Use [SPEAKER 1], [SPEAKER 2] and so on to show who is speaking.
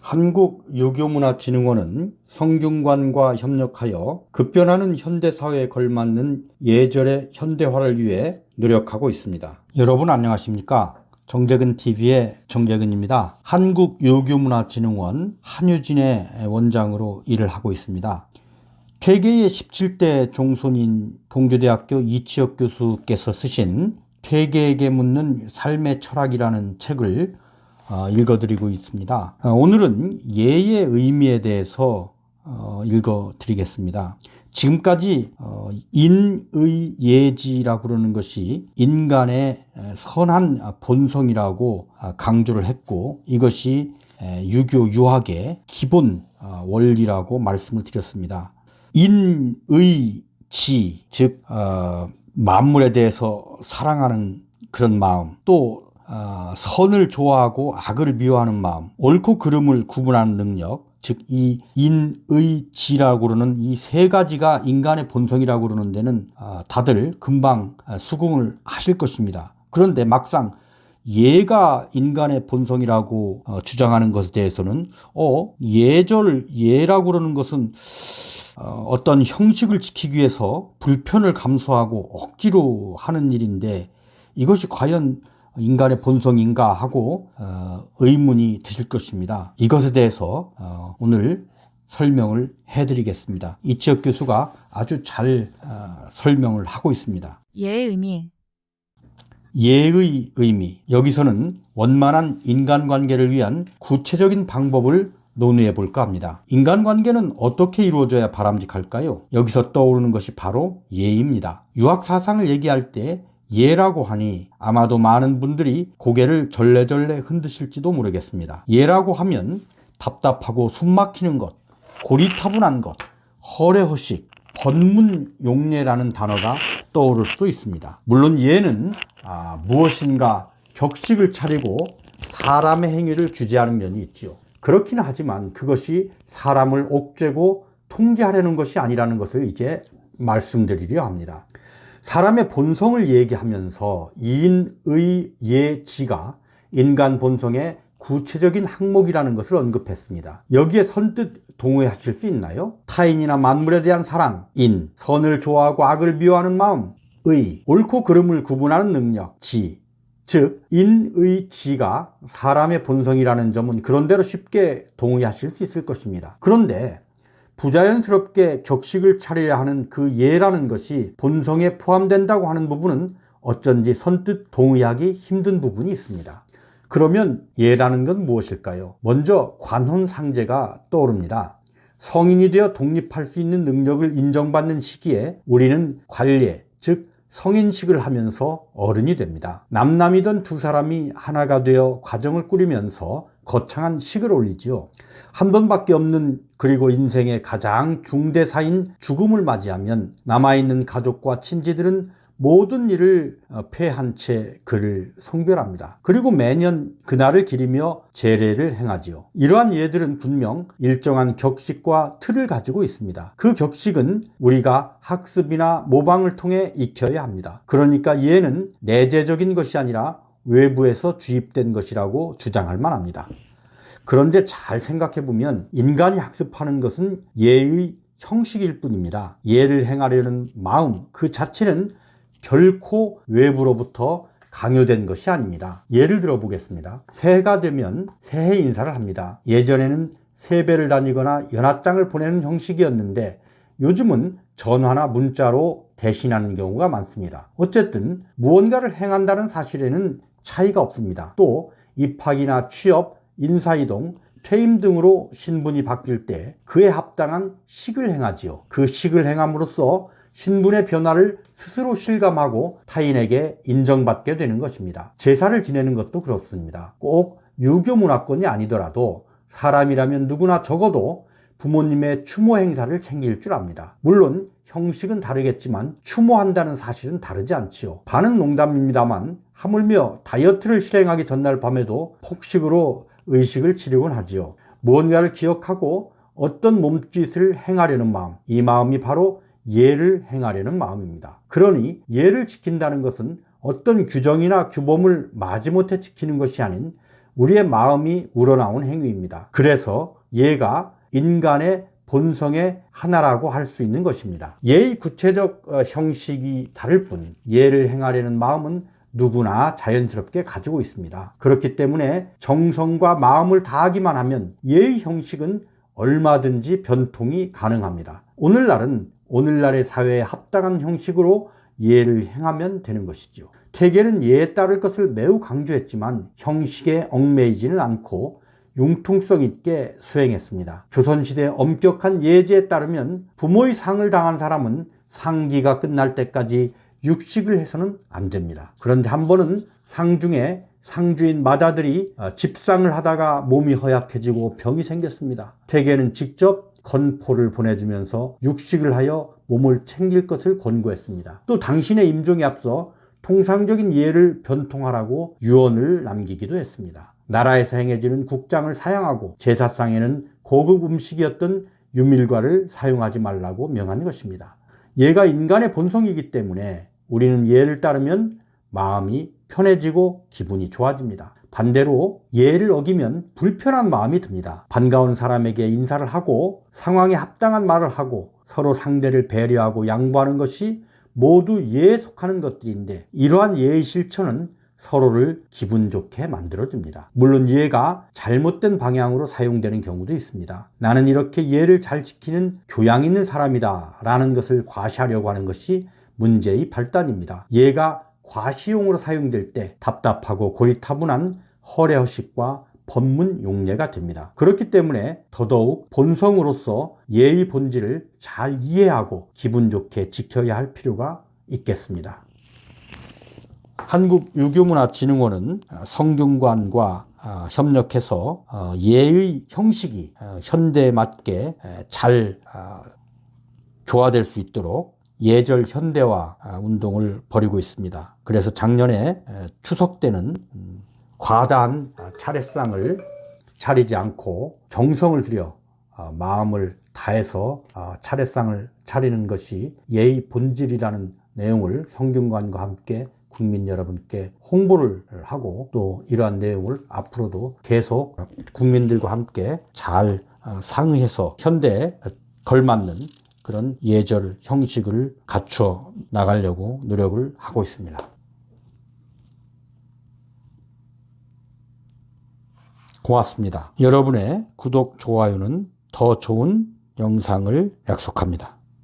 [SPEAKER 1] 한국유교문화진흥원은 성균관과 협력하여 급변하는 현대사회에 걸맞는 예절의 현대화를 위해 노력하고 있습니다. 여러분 안녕하십니까? 정재근TV의 정재근입니다. 한국유교문화진흥원 한유진의 원장으로 일을 하고 있습니다. 퇴계의 17대 종손인 동주대학교 이치혁 교수께서 쓰신 퇴계에게 묻는 삶의 철학이라는 책을 읽어드리고 있습니다. 오늘은 예의 의미에 대해서 읽어드리겠습니다. 지금까지 인의 예지라고 그러는 것이 인간의 선한 본성이라고 강조를 했고, 이것이 유교 유학의 기본 원리라고 말씀을 드렸습니다. 인의지, 즉 만물에 대해서 사랑하는 그런 마음, 또 선을 좋아하고 악을 미워하는 마음, 옳고 그름을 구분하는 능력, 즉 이 인의지라고 그러는 이 세 가지가 인간의 본성이라고 그러는 데는 다들 금방 수긍을 하실 것입니다. 그런데 막상 예가 인간의 본성이라고 주장하는 것에 대해서는 예라고 그러는 것은 어떤 형식을 지키기 위해서 불편을 감수하고 억지로 하는 일인데 이것이 과연 인간의 본성인가 하고 의문이 드실 것입니다. 이것에 대해서 오늘 설명을 해드리겠습니다. 이치혁 교수가 아주 잘 설명을 하고 있습니다.
[SPEAKER 2] 예의 의미.
[SPEAKER 1] 예의 의미. 여기서는 원만한 인간관계를 위한 구체적인 방법을 논의해 볼까 합니다. 인간관계는 어떻게 이루어져야 바람직할까요? 여기서 떠오르는 것이 바로 예입니다. 유학사상을 얘기할 때 예라고 하니 아마도 많은 분들이 고개를 절레절레 흔드실지도 모르겠습니다. 예라고 하면 답답하고 숨막히는 것, 고리타분한 것, 허례허식, 번문용례라는 단어가 떠오를 수도 있습니다. 물론 예는 무엇인가 격식을 차리고 사람의 행위를 규제하는 면이 있지요. 그렇긴 하지만 그것이 사람을 옥죄고 통제하려는 것이 아니라는 것을 이제 말씀드리려 합니다. 사람의 본성을 얘기하면서 인의예지가 인간 본성의 구체적인 항목이라는 것을 언급했습니다. 여기에 선뜻 동의하실 수 있나요? 타인이나 만물에 대한 사랑, 인, 선을 좋아하고 악을 미워하는 마음, 의, 옳고 그름을 구분하는 능력, 지, 즉 인의지가 사람의 본성이라는 점은 그런대로 쉽게 동의하실 수 있을 것입니다. 그런데 부자연스럽게 격식을 차려야 하는 그 예라는 것이 본성에 포함된다고 하는 부분은 어쩐지 선뜻 동의하기 힘든 부분이 있습니다. 그러면 예라는 건 무엇일까요? 먼저 관혼상제가 떠오릅니다. 성인이 되어 독립할 수 있는 능력을 인정받는 시기에 우리는 관례, 즉 성인식을 하면서 어른이 됩니다. 남남이던 두 사람이 하나가 되어 가정을 꾸리면서 거창한 식을 올리지요. 한 번밖에 없는 그리고 인생의 가장 중대사인 죽음을 맞이하면 남아있는 가족과 친지들은 모든 일을 폐한 채 그를 송별합니다. 그리고 매년 그날을 기리며 제례를 행하지요. 이러한 예들은 분명 일정한 격식과 틀을 가지고 있습니다. 그 격식은 우리가 학습이나 모방을 통해 익혀야 합니다. 그러니까 예는 내재적인 것이 아니라 외부에서 주입된 것이라고 주장할 만합니다. 그런데 잘 생각해 보면 인간이 학습하는 것은 예의 형식일 뿐입니다. 예를 행하려는 마음 그 자체는 결코 외부로부터 강요된 것이 아닙니다. 예를 들어 보겠습니다. 새해가 되면 새해 인사를 합니다. 예전에는 세배를 다니거나 연하장을 보내는 형식이었는데 요즘은 전화나 문자로 대신하는 경우가 많습니다. 어쨌든 무언가를 행한다는 사실에는 차이가 없습니다. 또 입학이나 취업, 인사이동, 퇴임 등으로 신분이 바뀔 때 그에 합당한 식을 행하지요. 그 식을 행함으로써 신분의 변화를 스스로 실감하고 타인에게 인정받게 되는 것입니다. 제사를 지내는 것도 그렇습니다. 꼭 유교 문화권이 아니더라도 사람이라면 누구나 적어도 부모님의 추모 행사를 챙길 줄 압니다. 물론 형식은 다르겠지만 추모한다는 사실은 다르지 않지요. 반은 농담입니다만 하물며 다이어트를 실행하기 전날 밤에도 폭식으로 의식을 치르곤 하지요. 무언가를 기억하고 어떤 몸짓을 행하려는 마음, 이 마음이 바로 예를 행하려는 마음입니다. 그러니 예를 지킨다는 것은 어떤 규정이나 규범을 마지못해 지키는 것이 아닌 우리의 마음이 우러나온 행위입니다. 그래서 예가 인간의 본성의 하나라고 할 수 있는 것입니다. 예의 구체적 형식이 다를 뿐 예를 행하려는 마음은 누구나 자연스럽게 가지고 있습니다. 그렇기 때문에 정성과 마음을 다하기만 하면 예의 형식은 얼마든지 변통이 가능합니다. 오늘날은 오늘날의 사회에 합당한 형식으로 예를 행하면 되는 것이죠. 퇴계는 예에 따를 것을 매우 강조했지만 형식에 얽매이지는 않고 융통성 있게 수행했습니다. 조선시대의 엄격한 예제에 따르면 부모의 상을 당한 사람은 상기가 끝날 때까지 육식을 해서는 안 됩니다. 그런데 한 번은 상중에 상주인 맏아들이 집상을 하다가 몸이 허약해지고 병이 생겼습니다. 퇴계는 직접 건포를 보내주면서 육식을 하여 몸을 챙길 것을 권고했습니다. 또 당신의 임종에 앞서 통상적인 예를 변통하라고 유언을 남기기도 했습니다. 나라에서 행해지는 국장을 사양하고 제사상에는 고급 음식이었던 유밀과를 사용하지 말라고 명한 것입니다. 예가 인간의 본성이기 때문에 우리는 예를 따르면 마음이 편해지고 기분이 좋아집니다. 반대로 예를 어기면 불편한 마음이 듭니다. 반가운 사람에게 인사를 하고 상황에 합당한 말을 하고 서로 상대를 배려하고 양보하는 것이 모두 예에 속하는 것들인데 이러한 예의 실천은 서로를 기분 좋게 만들어줍니다. 물론 예가 잘못된 방향으로 사용되는 경우도 있습니다. 나는 이렇게 예를 잘 지키는 교양 있는 사람이다 라는 것을 과시하려고 하는 것이 문제의 발단입니다. 예가 과시용으로 사용될 때 답답하고 고리타분한 허례허식과 법문 용례가 됩니다. 그렇기 때문에 더더욱 본성으로서 예의 본질을 잘 이해하고 기분 좋게 지켜야 할 필요가 있겠습니다. 한국유교문화진흥원은 성균관과 협력해서 예의 형식이 현대에 맞게 잘 조화될 수 있도록 예절 현대화 운동을 벌이고 있습니다. 그래서 작년에 추석 때는 과다한 차례상을 차리지 않고 정성을 들여 마음을 다해서 차례상을 차리는 것이 예의 본질이라는 내용을 성균관과 함께 국민 여러분께 홍보를 하고 또 이러한 내용을 앞으로도 계속 국민들과 함께 잘 상의해서 현대에 걸맞는 그런 예절 형식을 갖춰 나가려고 노력을 하고 있습니다. 고맙습니다. 여러분의 구독, 좋아요는 더 좋은 영상을 약속합니다.